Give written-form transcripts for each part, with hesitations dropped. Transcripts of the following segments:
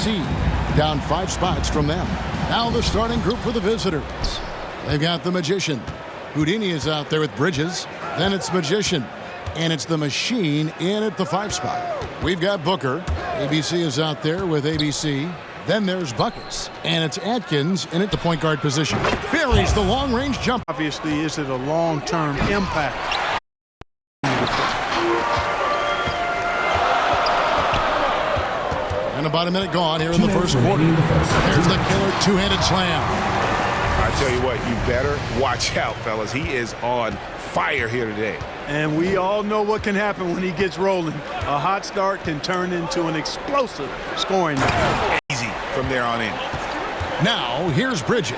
ABC, down 5 spots from them. Now the starting group for the visitors. They've got the Magician. Houdini is out there with Bridges. Then it's Magician. And it's the Machine in at the 5 spot. We've got Booker. ABC is out there with ABC. Then there's Buckets. And it's Atkins in at the point guard position. Buries the long-range jump. Obviously, is it a long-term impact? And about a minute gone here in the first quarter. There's the killer two-handed slam. I tell you what, you better watch out, fellas. He is on fire here today. And we all know what can happen when he gets rolling. A hot start can turn into an explosive scoring night. Easy from there on in. Now, here's Bridges.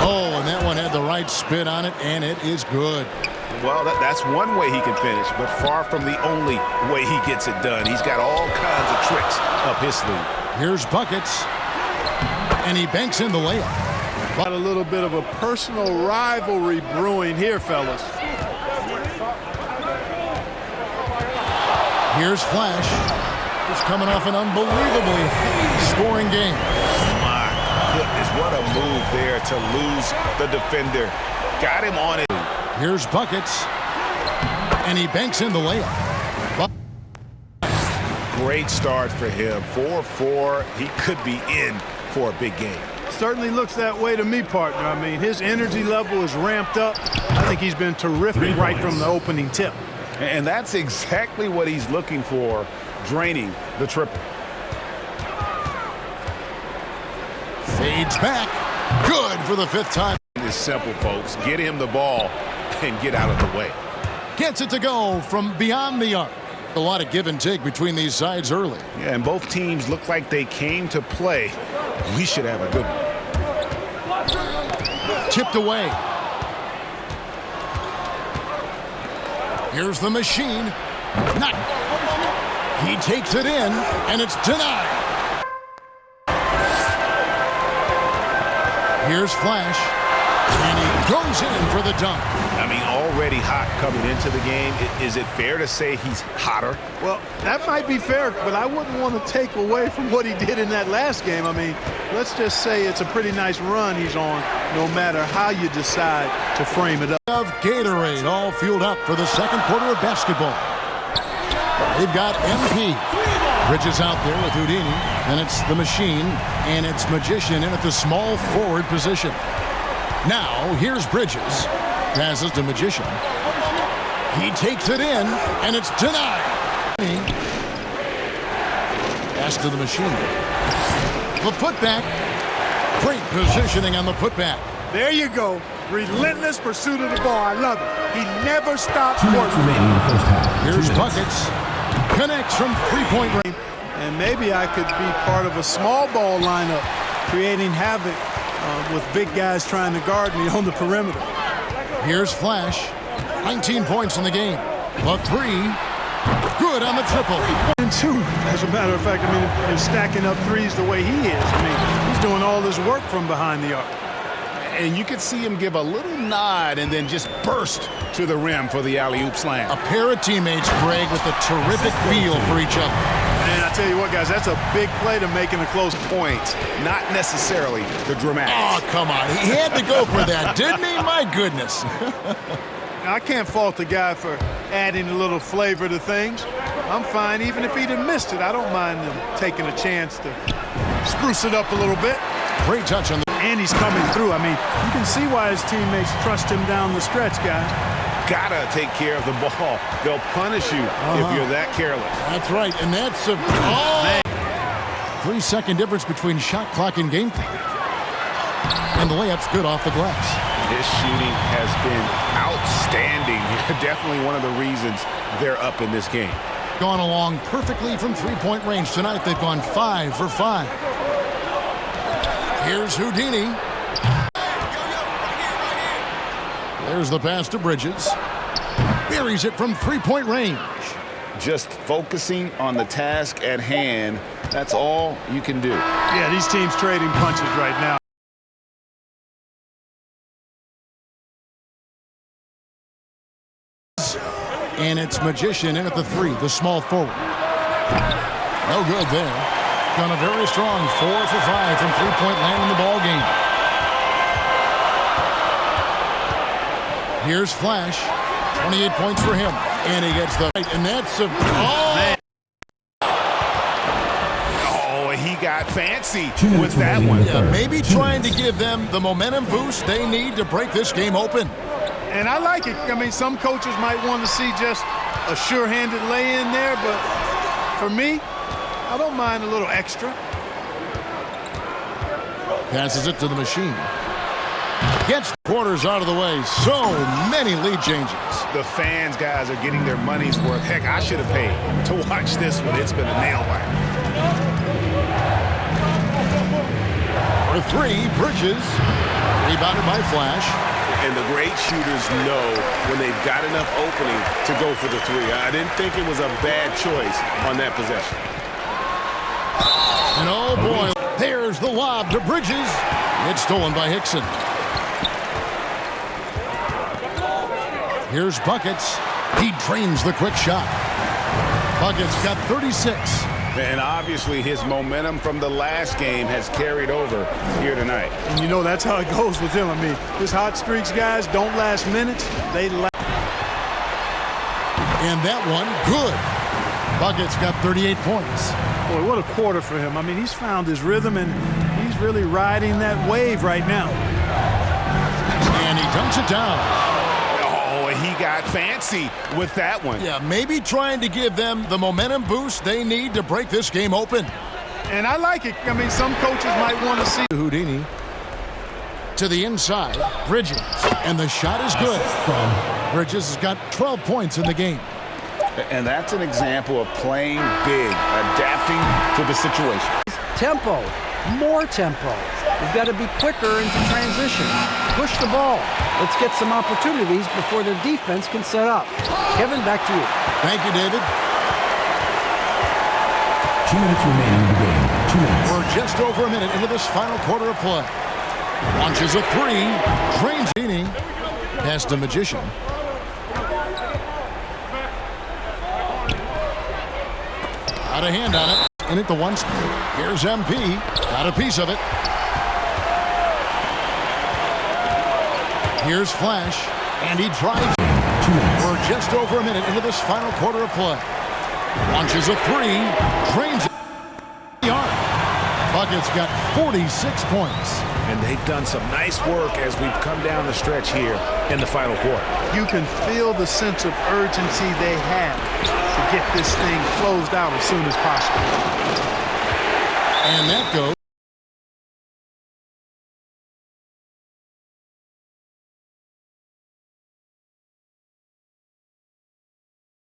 Oh, and that one had the right spin on it, and it is good. Well, that's one way he can finish, but far from the only way he gets it done. He's got all kinds of tricks up his sleeve. Here's Buckets, and he banks in the layup. Got a little bit of a personal rivalry brewing here, fellas. Here's Flash. He's coming off an unbelievably scoring game. My goodness, what a move there to lose the defender. Got him on it. Here's Buckets, and he banks in the layup. Great start for him. 4-4. He could be in for a big game. Certainly looks that way to me, partner. I mean, his energy level is ramped up. I think he's been terrific right from the opening tip. And that's exactly what he's looking for, draining the triple. Fades back. Good for the 5th time. It's simple, folks. Get him the ball and get out of the way. Gets it to go from beyond the arc. A lot of give and take between these sides early. Yeah, and both teams look like they came to play. We should have a good one. Tipped away. Here's the Machine. Not. He takes it in, and it's denied. Here's Flash, and he goes in for the dunk. I mean, already hot coming into the game. Is it fair to say he's hotter? Well, that might be fair, but I wouldn't want to take away from what he did in that last game. I mean, let's just say it's a pretty nice run he's on, no matter how you decide to frame it up. Of Gatorade all fueled up for the second quarter of basketball. They've got MP. Bridges out there with Houdini, and it's the Machine, and it's Magician in at the small forward position. Now, here's Bridges. Passes to Magician. He takes it in, and it's denied. Pass to the Machine. The putback. Great positioning on the putback. There you go. Relentless pursuit of the ball. I love it. He never stops working. Here's Buckets. Connects from three-point range. And maybe I could be part of a small ball lineup, creating havoc with big guys trying to guard me on the perimeter. Here's Flash. 19 points in the game. A 3. Good on the triple. And 2, as a matter of fact. I mean, and stacking up threes the way he is. I mean, he's doing all his work from behind the arc. And you could see him give a little nod and then just burst to the rim for the alley-oop slam. A pair of teammates, Greg, with a terrific feel for each other. And I tell you what, guys, that's a big play to make in a close point, not necessarily the dramatic. Oh, come on. He had to go for that, didn't he? My goodness. I can't fault the guy for adding a little flavor to things. I'm fine. Even if he'd have missed it, I don't mind him taking a chance to spruce it up a little bit. Great touch on the... And he's coming through. I mean, you can see why his teammates trust him down the stretch, guys. Gotta take care of the ball. They'll punish you if you're that careless. That's right, and that's a... Oh! 3-second difference between shot clock and game clock. And the layup's good off the glass. His shooting has been outstanding. Definitely one of the reasons they're up in this game. Gone along perfectly from three-point range tonight. They've gone 5 for 5. Here's Houdini. There's the pass to Bridges. Buries it from three-point range. Just focusing on the task at hand. That's all you can do. Yeah, these teams trading punches right now. And it's Magician in at the 3, the small forward. No good there. Done a very strong 4 for 5 from three-point land in the ball game. Here's Flash. 28 points for him. And he gets the right. And that's a... Oh! Man. Oh, he got fancy with that one. Yeah, maybe trying to give them the momentum boost they need to break this game open. And I like it. I mean, some coaches might want to see just a sure-handed lay-in there, but for me, I don't mind a little extra. Passes it to the machine. Gets quarters out of the way. So many lead changes. The fans, guys, are getting their money's worth. Heck, I should have paid to watch this one. It's been a nail-biter. For three, Bridges. Rebounded by Flash. And the great shooters know when they've got enough opening to go for the three. I didn't think it was a bad choice on that possession. And oh boy, there's the lob to Bridges. It's stolen by Hickson. Here's Buckets. He drains the quick shot. Buckets got 36. And obviously his momentum from the last game has carried over here tonight. And you know that's how it goes with him. I mean, his hot streaks, guys, don't last minutes. They last. And that one, good. Buckets got 38 points. Boy, what a quarter for him. I mean, he's found his rhythm, and he's really riding that wave right now. And he dunks it down. He got fancy with that one. Yeah, maybe trying to give them the momentum boost they need to break this game open. And I like it. I mean, some coaches might want to see. Houdini to the inside. Bridges. And the shot is good. Bridges has got 12 points in the game. And that's an example of playing big, adapting to the situation. Tempo, more tempo. We've got to be quicker into transition. Push the ball. Let's get some opportunities before the defense can set up. Kevin, back to you. Thank you, David. 2 minutes remaining in the game. 2 minutes. We're just over a minute into this final quarter of play. Launches a three. Trains Heaney. Pass to Magician. Out of hand on it. In at the one spot. Here's MP. Got a piece of it. Here's Flash. And he drives. We're just over a minute into this final quarter of play. Launches a three. Trains the arc. Buckets got 46 points. And they've done some nice work as we've come down the stretch here in the final quarter. You can feel the sense of urgency they have to get this thing closed out as soon as possible. And that goes.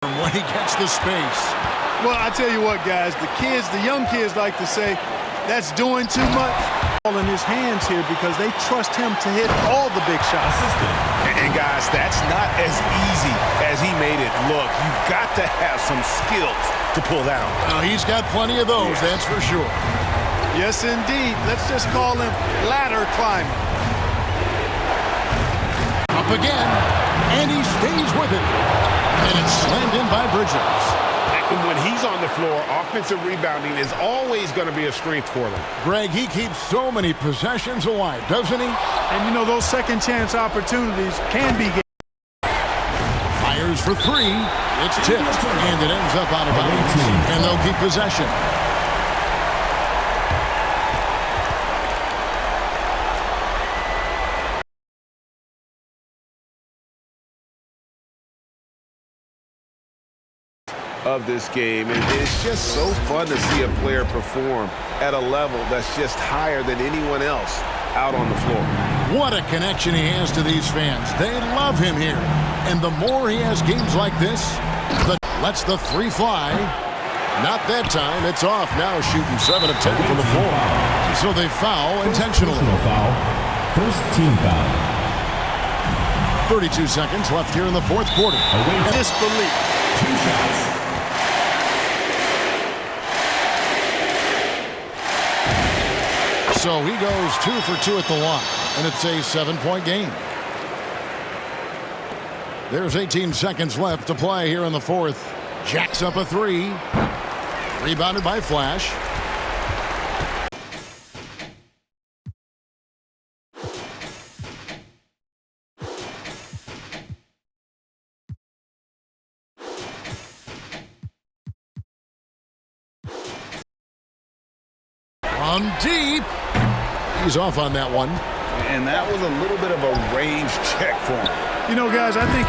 When he gets the space. Well, I tell you what, guys, the young kids like to say, that's doing too much. All in his hands here because they trust him to hit all the big shots. And guys, that's not as easy as he made it look. You've got to have some skills to pull that off. He's got plenty of those, that's for sure. Yes, indeed. Let's just call him ladder climber. Up again, and he stays with it. And it's slammed in by Bridges. And when he's on the floor, offensive rebounding is always going to be a strength for them. Greg, he keeps so many possessions alive, doesn't he? And you know, those second chance opportunities can be. Fires for three. It's tipped, and it ends up out of bounds. And they'll keep possession. Of this game, and it's just so fun to see a player perform at a level that's just higher than anyone else out on the floor. What a connection he has to these fans. They love him here. And the more he has games like this, lets the three fly. Not that time. It's off now, shooting 7 of 10 from the floor. So they foul intentionally. Foul. First team foul. 32 seconds left here in the fourth quarter. Disbelief. 2 shots. So he goes 2 for 2 at the line, and it's a 7-point game. There's 18 seconds left to play here in the fourth. Jacks up a three. Rebounded by Flash. From deep. He's off on that one. And that was a little bit of a range check for him. You know, guys, I think